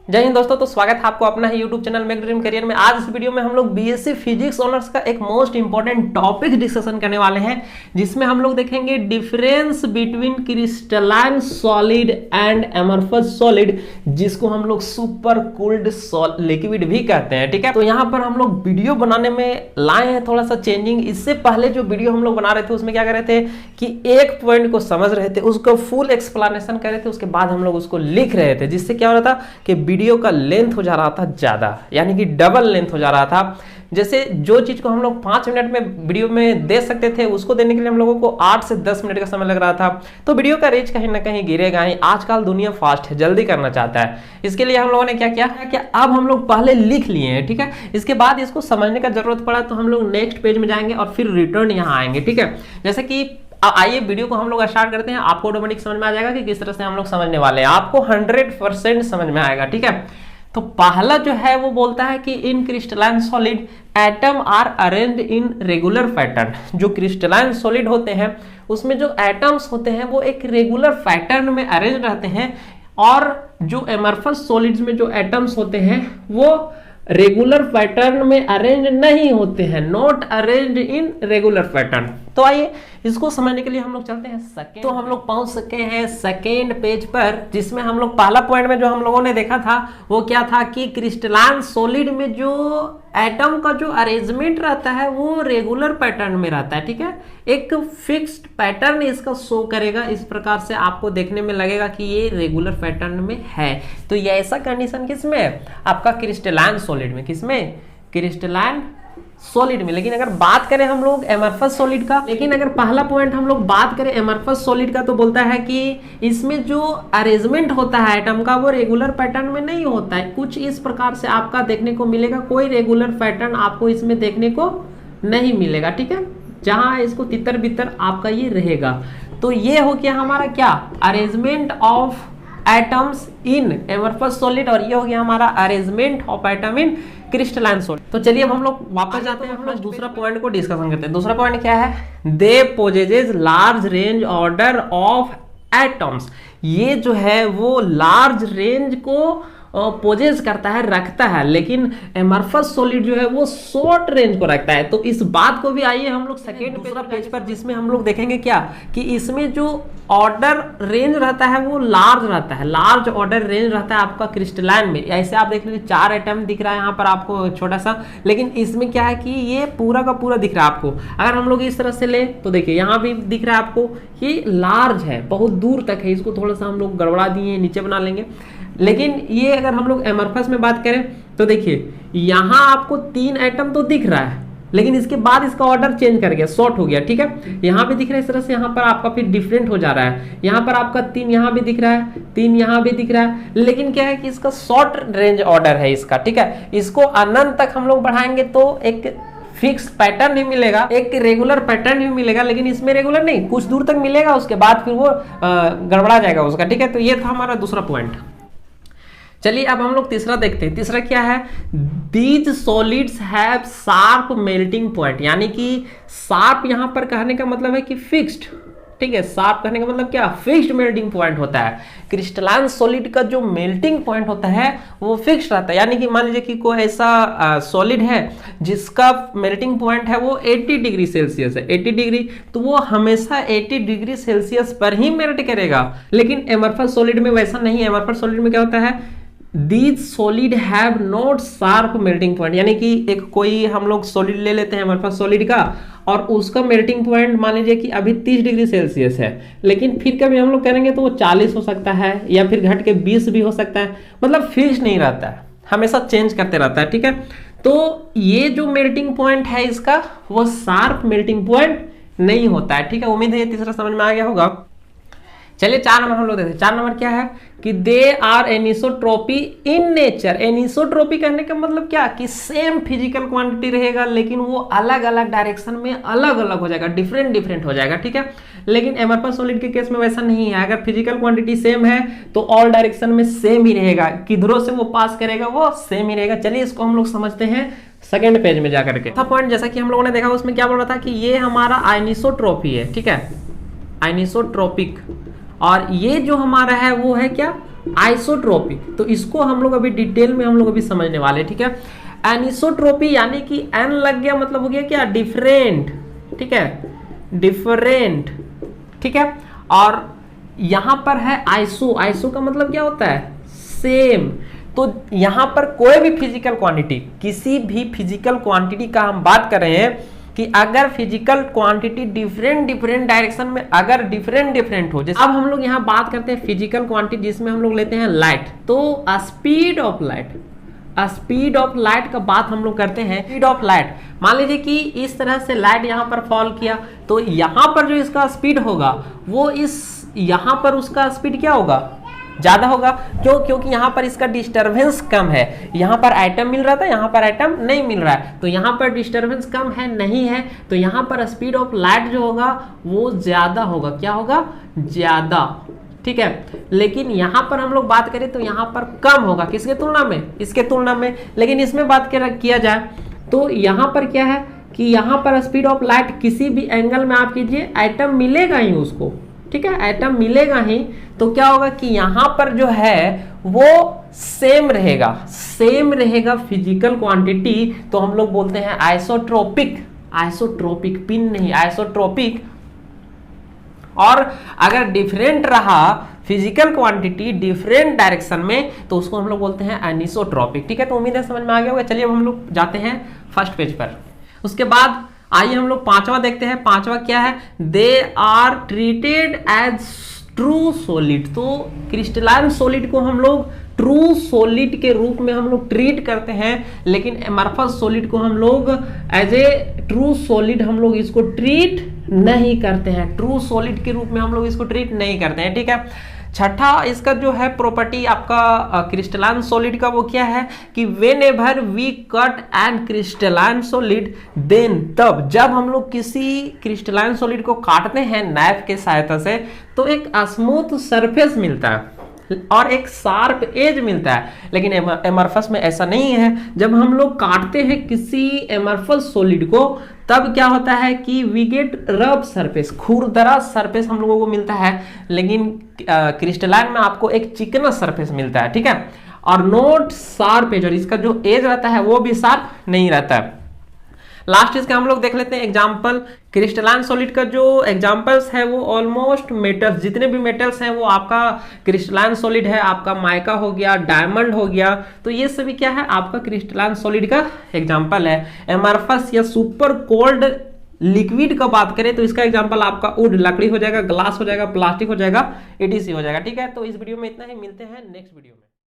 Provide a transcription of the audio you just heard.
जय हिंद दोस्तों। तो स्वागत है आपको अपना ही YouTube channel make dream career में। आज इस वीडियो में हम लोग बीएससी फिजिक्स ऑनर्स का एक मोस्ट इंपॉर्टेंट टॉपिक डिस्कशन करने वाले हैं, जिसमें हम लोग देखेंगे difference between crystalline solid and amorphous solid, जिसको हम लोग सुपर कूल्ड लिक्विड भी कहते हैं। ठीक है, तो यहाँ पर हम लोग वीडियो बनाने में लाए हैं थोड़ा सा चेंजिंग। इससे पहले जो वीडियो हम लोग बना रहे थे उसमें क्या कर रहे थे कि एक पॉइंट को समझ रहे थे, उसको फुल एक्सप्लेनेशन कर रहे थे, उसके बाद हम लोग उसको लिख रहे थे, जिससे क्या हो रहा था कि वीडियो का लेंथ हो जा रहा था ज्यादा, यानी कि डबल लेंथ हो जा रहा था। जैसे जो चीज को हम लोग 5 मिनट में वीडियो में दे सकते थे, उसको देने के लिए हम लोगों को 8 से 10 मिनट का समय लग रहा था। तो वीडियो का रीच कहीं ना कहीं गिरेगा ही। आजकल दुनिया फास्ट है, जल्दी करना चाहता है। इसके लिए हम लोगों ने क्या किया है कि अब हम लोग पहले लिख लिए हैं, ठीक है। इसके बाद इसको समझने का जरूरत पड़ा तो हम लोग नेक्स्ट पेज में जाएंगे और फिर रिटर्न यहाँ आएंगे, ठीक है। जैसे कि आइए वीडियो को हम लोग स्टार्ट करते हैं। आपको ऑटोमेटिक समझ में आ जाएगा कि किस तरह से हम लोग समझने वाले हैं। आपको 100% समझ में आएगा, ठीक है। तो पहला जो है वो बोलता है कि in crystalline solid atom are arranged in regular pattern. जो क्रिस्टलाइन सॉलिड होते हैं उसमें जो एटम्स होते हैं वो एक रेगुलर पैटर्न में अरेंज रहते हैं, और जो एमरफस सॉलिड्स में जो एटम्स होते हैं वो रेगुलर पैटर्न में अरेंज नहीं होते हैं, not arranged in regular pattern. तो आइए इसको समझने के लिए हम लोग चलते हैं सेकेंड। तो हम लोग पहुंच सके हैं सेकेंड पेज पर, जिसमें हम लोग पहला पॉइंट में जो हम लोगों ने देखा था वो क्या था कि क्रिस्टलाइन सॉलिड में जो एटम का जो अरेंजमेंट रहता है वो रेगुलर पैटर्न में रहता है, ठीक है। एक फिक्स्ड पैटर्न इसका शो करेगा, इस प्रकार से आपको देखने में लगेगा कि ये रेगुलर पैटर्न में है। तो ये ऐसा कंडीशन किसमें है? आपका क्रिस्टलाइन सॉलिड में। किसमें? क्रिस्टलाइन सॉलिड में। लेकिन अगर बात करें हम लोग एमरफस सॉलिड का, लेकिन अगर पहला पॉइंट हम लोग बात करें एमरफस सॉलिड का, तो बोलता है कि इसमें जो अरेंजमेंट होता है एटम का वो रेगुलर पैटर्न में नहीं होता है। कुछ इस प्रकार से आपका देखने को मिलेगा, कोई रेगुलर पैटर्न आपको इसमें देखने को नहीं मिलेगा, ठीक है। जहां इसको तितर बितर आपका ये रहेगा। तो ये हो गया हमारा क्या? Arrangement of atoms in amorphous solid, और ये हो गया हमारा arrangement of atom in crystalline solid. तो चलिए अब हम लोग वापस जाते हैं, हम लोग दूसरा पॉइंट को डिस्कशन करते हैं। दूसरा पॉइंट क्या है? They possesses large range order of atoms. ये जो है वो लार्ज रेंज को पोजेस करता है, रखता है, लेकिन एमरफस सॉलिड जो है वो शॉर्ट रेंज को रखता है। तो इस बात को भी आइए हम लोग सेकेंड पेज पर, जिसमें हम लोग देखेंगे क्या कि इसमें जो ऑर्डर रेंज रहता है वो लार्ज रहता है, लार्ज ऑर्डर रेंज रहता है आपका क्रिस्टलाइन में। ऐसे आप देख लीजिए 4 एटम दिख रहा है यहाँ पर आपको छोटा सा, लेकिन इसमें क्या है कि ये पूरा का पूरा दिख रहा है आपको। अगर हम लोग इस तरह से ले तो देखिए यहाँ भी दिख रहा है आपको, ये लार्ज है, बहुत दूर तक है। इसको थोड़ा सा हम लोग गड़बड़ा दिए, नीचे बना लेंगे। लेकिन ये अगर हम लोग एमरफस में बात करें तो देखिए यहाँ आपको 3 एटम तो दिख रहा है, लेकिन इसके बाद इसका ऑर्डर चेंज कर गया, शॉर्ट हो गया, ठीक है। यहाँ भी दिख रहा है इस तरह से, यहाँ पर आपका फिर डिफरेंट हो जा रहा है। यहाँ पर आपका 3 यहाँ भी दिख रहा है, 3 यहाँ भी दिख रहा है, लेकिन क्या है कि इसका शॉर्ट रेंज ऑर्डर है इसका, ठीक है। इसको अनंत तक हम लोग बढ़ाएंगे तो एक फिक्स पैटर्न ही मिलेगा, एक रेगुलर पैटर्न ही मिलेगा, लेकिन इसमें रेगुलर नहीं, कुछ दूर तक मिलेगा, उसके बाद फिर वो गड़बड़ा जाएगा उसका, ठीक है। तो ये था हमारा दूसरा पॉइंट। चलिए अब हम लोग तीसरा देखते हैं। तीसरा क्या है? These solids have sharp melting point, यानी कि शार्प यहाँ पर कहने का मतलब है कि फिक्स्ड, ठीक है। शार्प कहने का मतलब क्या? फिक्स्ड मेल्टिंग पॉइंट होता है। क्रिस्टलाइन सॉलिड का जो मेल्टिंग पॉइंट होता है वो फिक्स्ड रहता है, यानी कि मान लीजिए कि कोई ऐसा सॉलिड है जिसका मेल्टिंग पॉइंट है वो 80 डिग्री सेल्सियस है, 80 डिग्री, तो वो हमेशा 80 डिग्री सेल्सियस पर ही मेल्ट करेगा। लेकिन एमरफस सॉलिड में वैसा नहीं है। एमरफस सॉलिड में क्या होता है? These solid have not sharp melting point, यानी कि एक कोई हम लोग सॉलिड ले लेते हैं एमरफस सॉलिड का, और उसका मेल्टिंग पॉइंट मान लीजिए कि अभी 30 डिग्री सेल्सियस है, लेकिन फिर कभी हम लोग करेंगे तो वो 40 हो सकता है, या फिर घट के 20 भी हो सकता है। मतलब फिक्स नहीं रहता है, हमेशा चेंज करते रहता है, ठीक है। तो ये जो मेल्टिंग पॉइंट है इसका वो शार्प मेल्टिंग पॉइंट नहीं होता है, ठीक है। उम्मीद है ये तीसरा समझ में आ गया होगा। चलिए 4 नंबर हम लोग देखते हैं। 4 नंबर क्या है कि दे आर एनिसोट्रोपी इन नेचर। एनिसोट्रोपी कहने का मतलब क्या कि सेम फिजिकल क्वांटिटी रहेगा, लेकिन वो अलग अलग डायरेक्शन में अलग अलग हो जाएगा, डिफरेंट डिफरेंट हो जाएगा, ठीक है। लेकिन एमरफस सॉलिड के केस में वैसा नहीं है। अगर फिजिकल क्वांटिटी सेम है तो ऑल डायरेक्शन में सेम ही रहेगा, किधरों से वो पास करेगा वो सेम ही रहेगा। चलिए इसको हम लोग समझते हैं सेकेंड पेज में जाकर के। चौथा पॉइंट जैसा कि हम लोगों ने देखा उसमें क्या बोल रहा था कि ये हमारा आइनिसोट्रोपी है, ठीक है, आइनिसोट्रोपिक। और ये जो हमारा है वो है क्या? आइसोट्रोपिक, तो इसको हम लोग अभी डिटेल में हम लोग अभी समझने वाले, ठीक है। एनिसोट्रोपी यानी कि एन लग गया मतलब हो गया क्या, डिफरेंट, ठीक है, डिफरेंट, ठीक है। और यहां पर है आइसो, आइसो का मतलब क्या होता है, सेम। तो यहां पर कोई भी फिजिकल क्वांटिटी, किसी भी फिजिकल क्वांटिटी का हम बात कर रहे हैं कि अगर फिजिकल क्वांटिटी डिफरेंट डायरेक्शन में अगर डिफरेंट हो, जैसे अब हम लोग यहां बात करते हैं फिजिकल क्वांटिटी जिसमें हम लोग लेते हैं लाइट, तो speed of light, speed of light का बात हम लोग करते हैं। स्पीड ऑफ लाइट, मान लीजिए कि इस तरह से लाइट यहां पर फॉल किया, तो यहां पर जो इसका स्पीड होगा वो इस यहां पर उसका स्पीड क्या होगा, ज्यादा होगा। क्यों, क्योंकि यहां पर इसका डिस्टरबेंस कम है, यहां पर एटम मिल रहा था, यहां पर एटम नहीं मिल रहा है, तो यहां पर डिस्टरबेंस कम है, नहीं है, तो यहां पर स्पीड ऑफ लाइट जो होगा वो ज्यादा होगा, क्या होगा, ज्यादा, ठीक है। लेकिन यहां पर हम लोग बात करें तो यहां पर कम होगा, किसके तुलना में, इसके तुलना में। लेकिन इसमें बात किया जाए तो यहां पर क्या है कि यहां पर स्पीड ऑफ लाइट किसी भी एंगल में आप कीजिए एटम मिलेगा ही उसको, ठीक है, एटम मिलेगा ही, तो क्या होगा कि यहां पर जो है वो सेम रहेगा फिजिकल क्वांटिटी, तो हम लोग बोलते हैं आइसोट्रोपिक, आइसोट्रोपिक, पिन नहीं, आइसोट्रोपिक। और अगर डिफरेंट रहा फिजिकल क्वांटिटी डिफरेंट डायरेक्शन में, तो उसको हम लोग बोलते हैं एनिसोट्रोपिक, ठीक है। तो उम्मीद है समझ में आ गया होगा। चलिए अब हम लोग जाते हैं फर्स्ट पेज पर। उसके बाद आइए हम लोग पांचवा देखते हैं। पांचवा क्या है, they are treated as true solid. तो क्रिस्टलाइन सॉलिड को हम लोग ट्रू सॉलिड के रूप में हम लोग ट्रीट करते हैं, लेकिन एमरफस सॉलिड को हम लोग एज ए ट्रू सॉलिड हम लोग इसको ट्रीट नहीं करते हैं, ट्रू सॉलिड के रूप में हम लोग इसको ट्रीट नहीं करते हैं, ठीक है। छठा इसका जो है प्रॉपर्टी आपका क्रिस्टलाइन सॉलिड का वो क्या है कि whenever we cut and crystalline solid, then तब जब हम लोग किसी क्रिस्टलाइन सॉलिड को काटते हैं नाइफ के सहायता से, तो एक स्मूथ सरफेस मिलता है और एक शार्प एज मिलता है। लेकिन एमरफस में ऐसा नहीं है। जब हम लोग काटते हैं किसी एमरफस सॉलिड को, तब क्या होता है कि वी गेट रफ सरफेस, खुरदरा सरफेस हम लोगों को मिलता है, लेकिन क्रिस्टलाइन में आपको एक चिकना सरफेस मिलता है, ठीक है, और नॉट शार्प एज, और इसका जो एज रहता है वो भी शार्प नहीं रहता है। लास्ट इसका हम लोग देख लेते हैं एग्जांपल। क्रिस्टलाइन सॉलिड का जो एग्जांपल्स है वो ऑलमोस्ट मेटल्स, जितने भी मेटल्स हैं वो आपका क्रिस्टलाइन सॉलिड है, आपका माइका हो गया, डायमंड हो गया, तो ये सभी क्या है आपका क्रिस्टलाइन सॉलिड का एग्जांपल है। एमरफस या सुपर कोल्ड लिक्विड का बात करें तो इसका एग्जांपल आपका वुड, लकड़ी हो जाएगा, ग्लास हो जाएगा, प्लास्टिक हो जाएगा, एटीसी हो जाएगा, ठीक है। तो इस वीडियो में इतना ही, मिलते हैं नेक्स्ट वीडियो में।